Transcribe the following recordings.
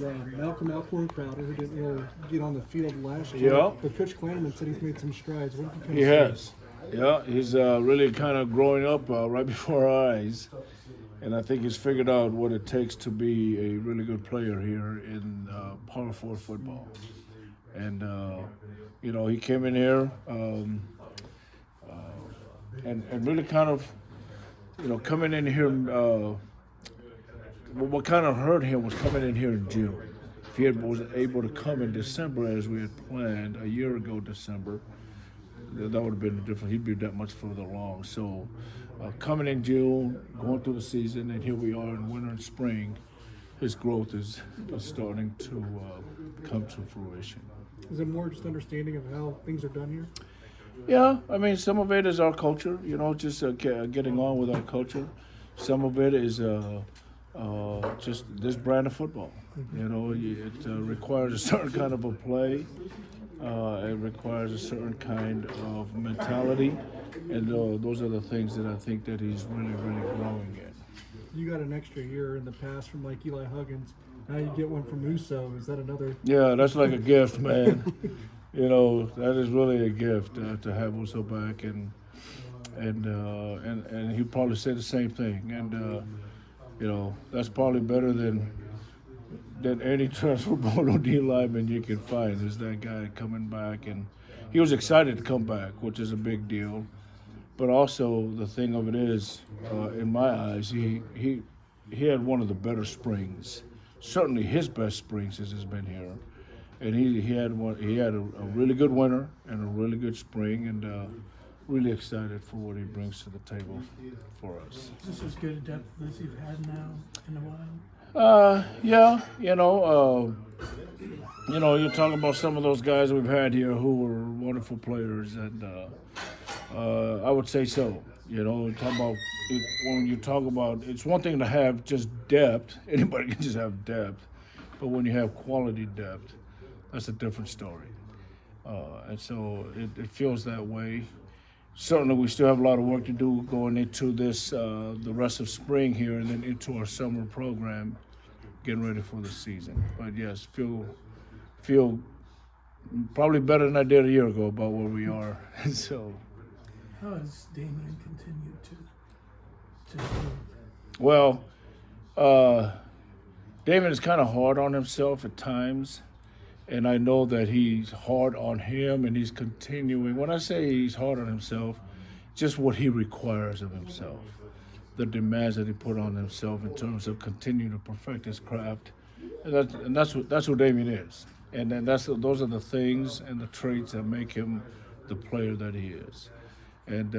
Malcolm Alcorn Crowder, who didn't really get on the field last year. Yeah. But Coach Klanman said he's made some strides. What do you He kind of has. Yeah, he's really kind of growing up right before our eyes. And I think he's figured out what it takes to be a really good player here in Power 4 football. And, he came in here and really kind of, coming in here, what kind of hurt him was coming in here in June. If he was able to come in December as we had planned a year ago, December, that would have been different. He'd be that much further along. So coming in June, going through the season, and here we are in winter and spring, his growth is starting to come to fruition. Is it more just understanding of how things are done here? Yeah, I mean, some of it is our culture, just getting on with our culture. Some of it is just this brand of football. It requires a certain kind of a play. It requires a certain kind of mentality, and those are the things that I think that he's really, really growing in. You got an extra year in the past from like Eli Huggins. Now you get one from Uso. Is that another? Yeah, that's like a gift, man. That is really a gift to have Uso back, and he'll probably say the same thing. And that's probably better than any transfer portal D lineman you can find is that guy coming back. And he was excited to come back, which is a big deal. But also the thing of it is, in my eyes, he had one of the better springs. Certainly his best spring since he's been here. And he had a really good winter and a really good spring, and really excited for what he brings to the table for us. Is this as good a depth as you've had now in a while? Yeah, you're talking about some of those guys we've had here who were wonderful players, and I would say so. When you talk about, it's one thing to have just depth. Anybody can just have depth, but when you have quality depth, that's a different story. And so it feels that way. Certainly, we still have a lot of work to do going into this, the rest of spring here, and then into our summer program, getting ready for the season. But yes, feel probably better than I did a year ago about where we are. So, how has Damien continued to improve? Well, Damien is kind of hard on himself at times. And I know that he's hard on him, and he's continuing. When I say he's hard on himself, just what he requires of himself, the demands that he put on himself in terms of continuing to perfect his craft, and that's what Damien is. And then those are the things and the traits that make him the player that he is. And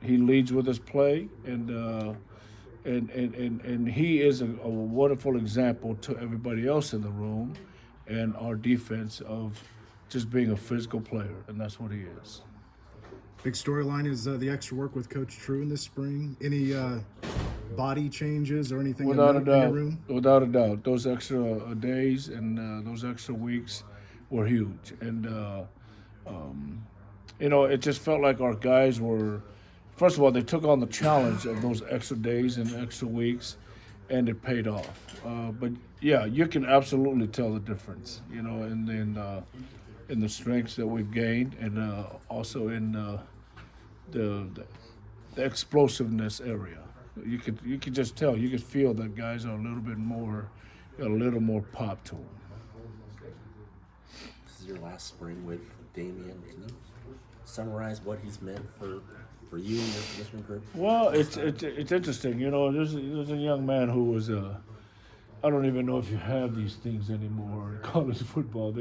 he leads with his play, and he is a wonderful example to everybody else in the room and our defense of just being a physical player, and that's what he is. Big storyline is the extra work with Coach True in this spring. Any body changes or anything Without a in doubt, your room? Without a doubt. Those extra days and those extra weeks were huge. And, it just felt like our guys were, first of all, they took on the challenge of those extra days and extra weeks, and it paid off. But yeah, you can absolutely tell the difference, in the strengths that we've gained, and also in the explosiveness area. You could just tell. You could feel that guys are a little more pop to them. This is your last spring with Damien. Can you summarize what he's meant for you and your position group? Well, it's interesting. There's a young man who was I don't even know if you have these things anymore in college football.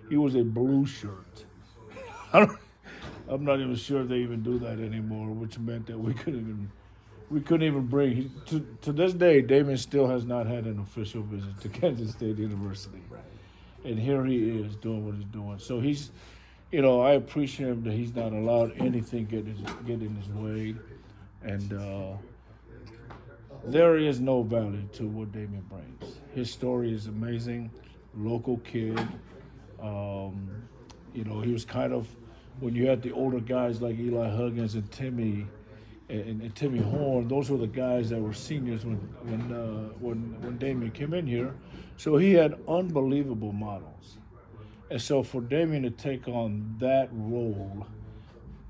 He was a blue shirt. I'm not even sure if they even do that anymore, which meant that we couldn't even bring. To this day, Damien still has not had an official visit to Kansas State University, Right. And here he is doing what he's doing. So he's. I appreciate him that he's not allowed anything get in his way, and there is no value to what Damien brings. His story is amazing. Local kid. He was kind of, when you had the older guys like Eli Huggins and Timmy and Timmy Horn. Those were the guys that were seniors when Damien came in here. So he had unbelievable models. And so for Damien to take on that role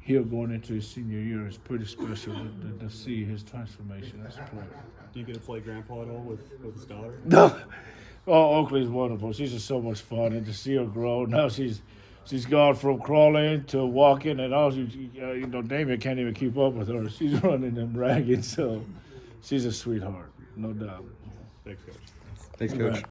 here going into his senior year is pretty special to see his transformation as a player. Do you get to play grandpa at all with his daughter? No. Oh, Oakley's wonderful. She's just so much fun, and to see her grow. Now she's gone from crawling to walking, and all Damien can't even keep up with her. She's running them ragged, so she's a sweetheart, no doubt. Thanks, Coach. Thanks, Coach.